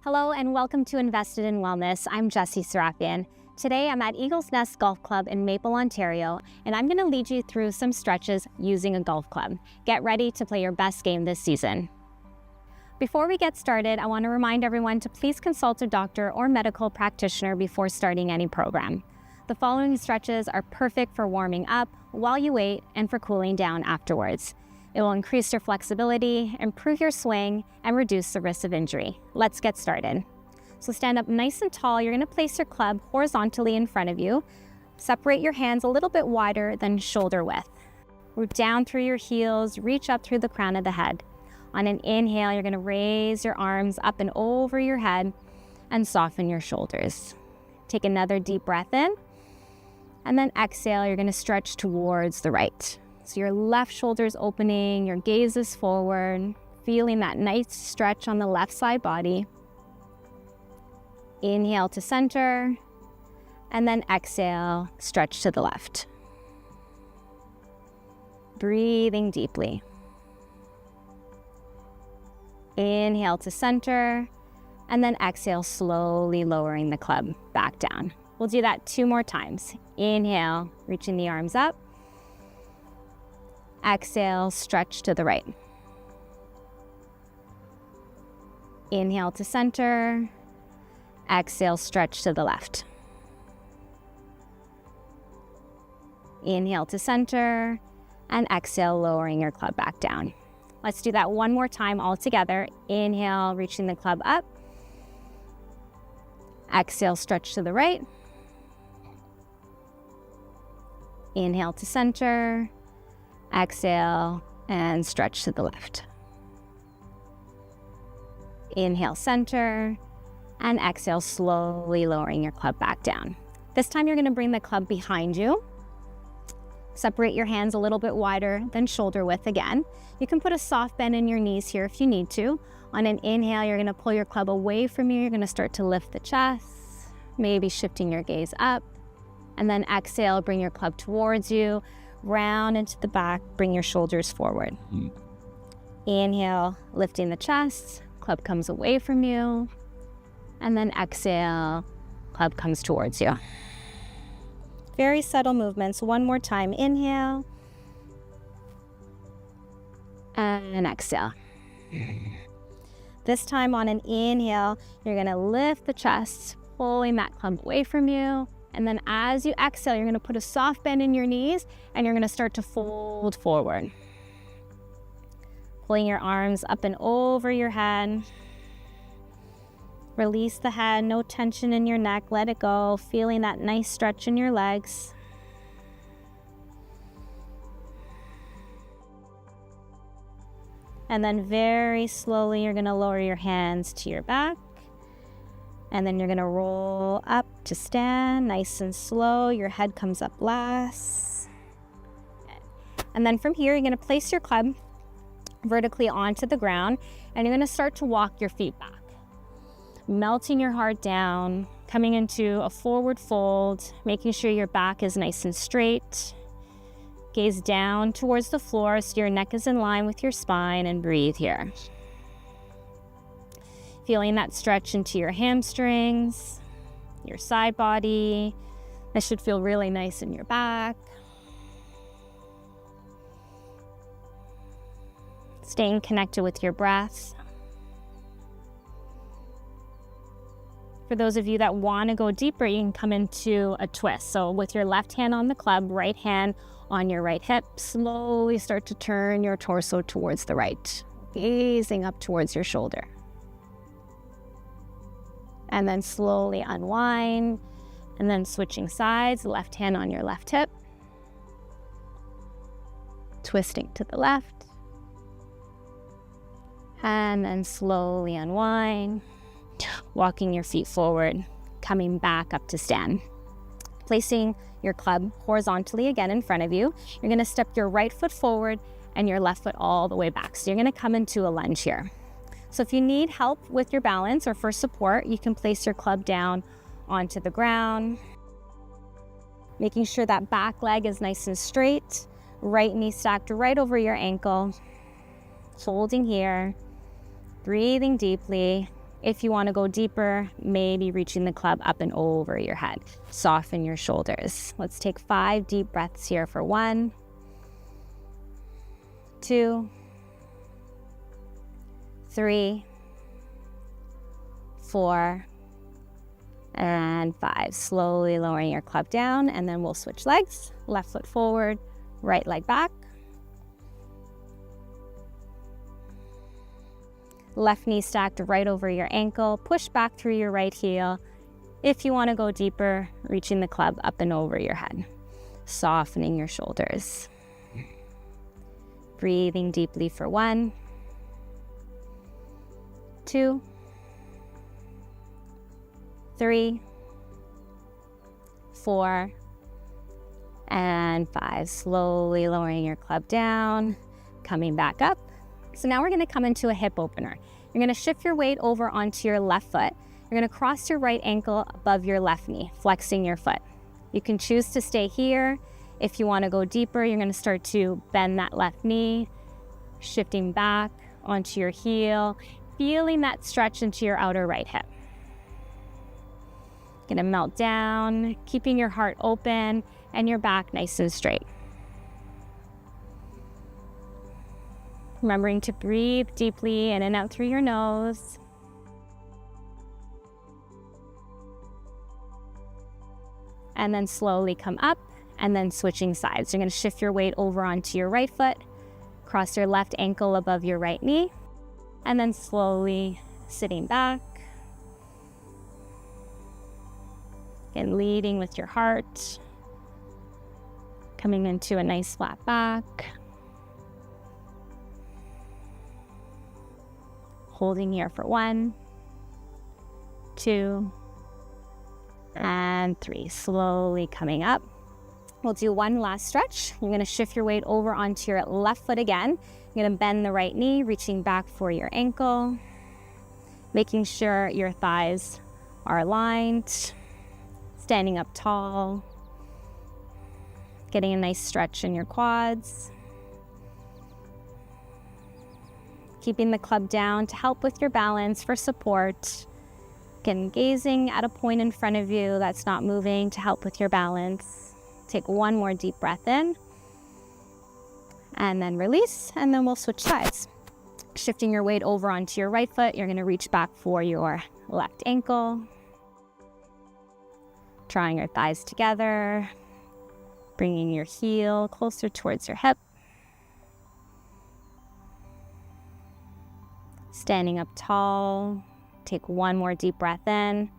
Hello and welcome to Invested in Wellness. I'm Jessie Sarafian. Today I'm at Eagle's Nest Golf Club in Maple, Ontario, and I'm going to lead you through some stretches using a golf club. Get ready to play your best game this season. Before we get started, I want to remind everyone to please consult a doctor or medical practitioner before starting any program. The following stretches are perfect for warming up while you wait and for cooling down afterwards. It will increase your flexibility, improve your swing, and reduce the risk of injury. Let's get started. So stand up nice and tall. You're going to place your club horizontally in front of you. Separate your hands a little bit wider than shoulder width. Root down through your heels, reach up through the crown of the head. On an inhale, you're going to raise your arms up and over your head and soften your shoulders. Take another deep breath in, and then exhale, you're going to stretch towards the right. So your left shoulder is opening, your gaze is forward, feeling that nice stretch on the left side body. Inhale to center, and then exhale, stretch to the left. Breathing deeply. Inhale to center, and then exhale, slowly lowering the club back down. We'll do that 2 more times. Inhale, reaching the arms up. Exhale, stretch to the right. Inhale to center. Exhale, stretch to the left. Inhale to center, and exhale, lowering your club back down. Let's do that 1 more time all together. Inhale, reaching the club up. Exhale, stretch to the right. Inhale to center. Exhale, and stretch to the left. Inhale, center, and exhale, slowly lowering your club back down. This time you're going to bring the club behind you. Separate your hands a little bit wider than shoulder width again. You can put a soft bend in your knees here if you need to. On an inhale, you're going to pull your club away from you. You're going to start to lift the chest, maybe shifting your gaze up. And then exhale, bring your club towards you. Round into the back, bring your shoulders forward. Inhale, lifting the chest, club comes away from you. And then exhale, club comes towards you. Very subtle movements. 1 more time. Inhale. And exhale. This time on an inhale, you're going to lift the chest, pulling that club away from you. And then as you exhale, you're going to put a soft bend in your knees and you're going to start to fold forward. Pulling your arms up and over your head. Release the head, no tension in your neck, let it go. Feeling that nice stretch in your legs. And then very slowly, you're going to lower your hands to your back. And then you're going to roll up to stand, nice and slow. Your head comes up last. And then from here, you're going to place your club vertically onto the ground, and you're going to start to walk your feet back. Melting your heart down, coming into a forward fold, making sure your back is nice and straight. Gaze down towards the floor so your neck is in line with your spine, and breathe here. Feeling that stretch into your hamstrings, your side body. This should feel really nice in your back. Staying connected with your breath. For those of you that want to go deeper, you can come into a twist. So with your left hand on the club, right hand on your right hip, slowly start to turn your torso towards the right, gazing up towards your shoulder. And then slowly unwind, and then switching sides, left hand on your left hip, twisting to the left, and then slowly unwind, walking your feet forward, coming back up to stand. Placing your club horizontally again in front of you, you're going to step your right foot forward and your left foot all the way back. So you're going to come into a lunge here. So if you need help with your balance or for support, you can place your club down onto the ground, making sure that back leg is nice and straight. Right knee stacked right over your ankle. Holding here. Breathing deeply. If you want to go deeper, maybe reaching the club up and over your head. Soften your shoulders. Let's take 5 deep breaths here for 1, 2, 3, 4, and 5. Slowly lowering your club down, and then we'll switch legs. Left foot forward, right leg back. Left knee stacked right over your ankle. Push back through your right heel. If you want to go deeper, reaching the club up and over your head. Softening your shoulders. Breathing deeply for 1, 2, 3, 4, and 5. Slowly lowering your club down, coming back up. So now we're going to come into a hip opener. You're going to shift your weight over onto your left foot. You're going to cross your right ankle above your left knee, flexing your foot. You can choose to stay here. If you want to go deeper, you're going to start to bend that left knee, shifting back onto your heel, feeling that stretch into your outer right hip. Going to melt down, keeping your heart open and your back nice and straight. Remembering to breathe deeply in and out through your nose. And then slowly come up and then switching sides. You're going to shift your weight over onto your right foot, cross your left ankle above your right knee, and then slowly sitting back. And leading with your heart. Coming into a nice flat back. Holding here for 1, 2, and 3. Slowly coming up. We'll do one last stretch. You're going to shift your weight over onto your left foot again. You're going to bend the right knee, reaching back for your ankle. Making sure your thighs are aligned. Standing up tall. Getting a nice stretch in your quads. Keeping the club down to help with your balance for support. Again, gazing at a point in front of you that's not moving to help with your balance. Take one more deep breath in. And then release, and then we'll switch sides. Shifting your weight over onto your right foot, you're going to reach back for your left ankle. Drawing your thighs together. Bringing your heel closer towards your hip. Standing up tall. Take one more deep breath in.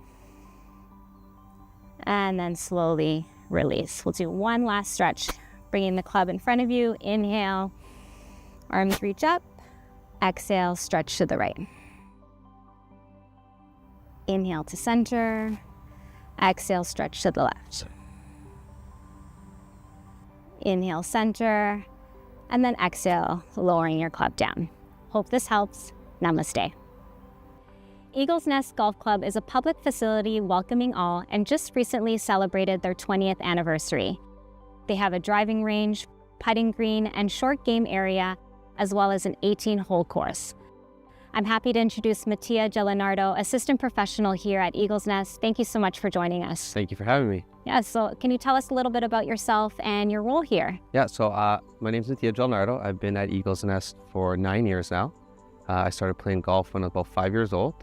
And then slowly release. We'll do one last stretch. Bringing the club in front of you. Inhale. Arms reach up. Exhale, stretch to the right. Inhale to center. Exhale, stretch to the left. Inhale, center. And then exhale, lowering your club down. Hope this helps. Namaste. Eagles Nest Golf Club is a public facility welcoming all and just recently celebrated their 20th anniversary. They have a driving range, putting green, and short game area, as well as an 18-hole course. I'm happy to introduce Mattia Gelinardo, assistant professional here at Eagles Nest. Thank you so much for joining us. Thank you for having me. Yeah, so can you tell us a little bit about yourself and your role here? Yeah, so my name is Mattia Gelinardo. I've been at Eagles Nest for 9 years now. I started playing golf when I was about 5 years old.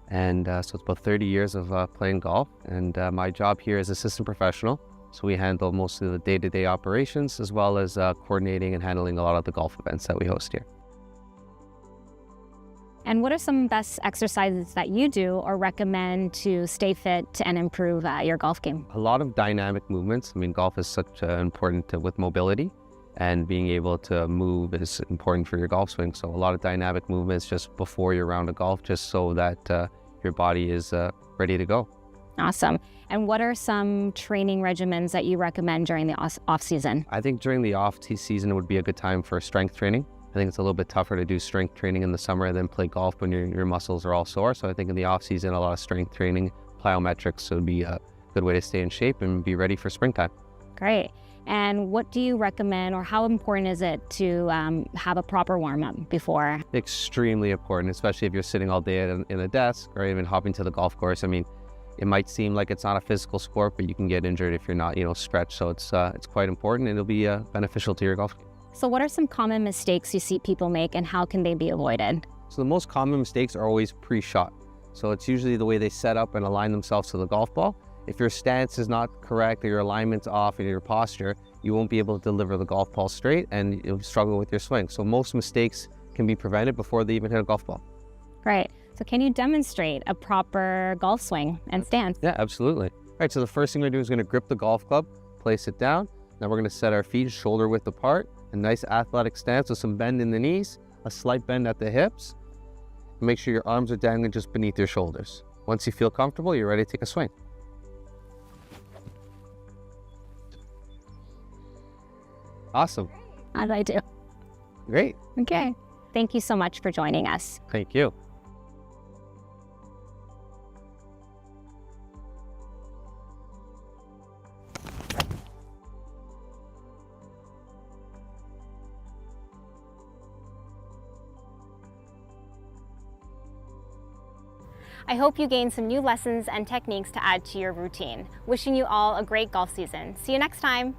And so it's about 30 years of playing golf. And my job here is assistant professional. So we handle most of the day-to-day operations, as well as coordinating and handling a lot of the golf events that we host here. And what are some best exercises that you do or recommend to stay fit and improve your golf game? A lot of dynamic movements. I mean, golf is such important with mobility, and being able to move is important for your golf swing. So a lot of dynamic movements just before your round of golf, just so that your body is ready to go. Awesome. And what are some training regimens that you recommend during the off season? I think during the off season would be a good time for strength training. I think it's a little bit tougher to do strength training in the summer than play golf when your muscles are all sore. So I think in the off season, a lot of strength training, plyometrics would be a good way to stay in shape and be ready for springtime. Great. And what do you recommend, or how important is it to have a proper warm-up before? Extremely important, especially if you're sitting all day in a desk or even hopping to the golf course. I mean, it might seem like it's not a physical sport, but you can get injured if you're not, stretched. So it's quite important, and it'll be beneficial to your golf game. So what are some common mistakes you see people make, and how can they be avoided? So the most common mistakes are always pre-shot. So it's usually the way they set up and align themselves to the golf ball. If your stance is not correct, or your alignment's off, or your posture, you won't be able to deliver the golf ball straight, and you'll struggle with your swing. So most mistakes can be prevented before they even hit a golf ball. Right. So can you demonstrate a proper golf swing and stance? Yeah, absolutely. All right, so the first thing we're going to do is going to grip the golf club, place it down. Now we're going to set our feet shoulder width apart, a nice athletic stance with some bend in the knees, a slight bend at the hips. Make sure your arms are dangling just beneath your shoulders. Once you feel comfortable, you're ready to take a swing. Awesome. How did I do? Great. Okay. Thank you so much for joining us. Thank you. I hope you gained some new lessons and techniques to add to your routine. Wishing you all a great golf season. See you next time.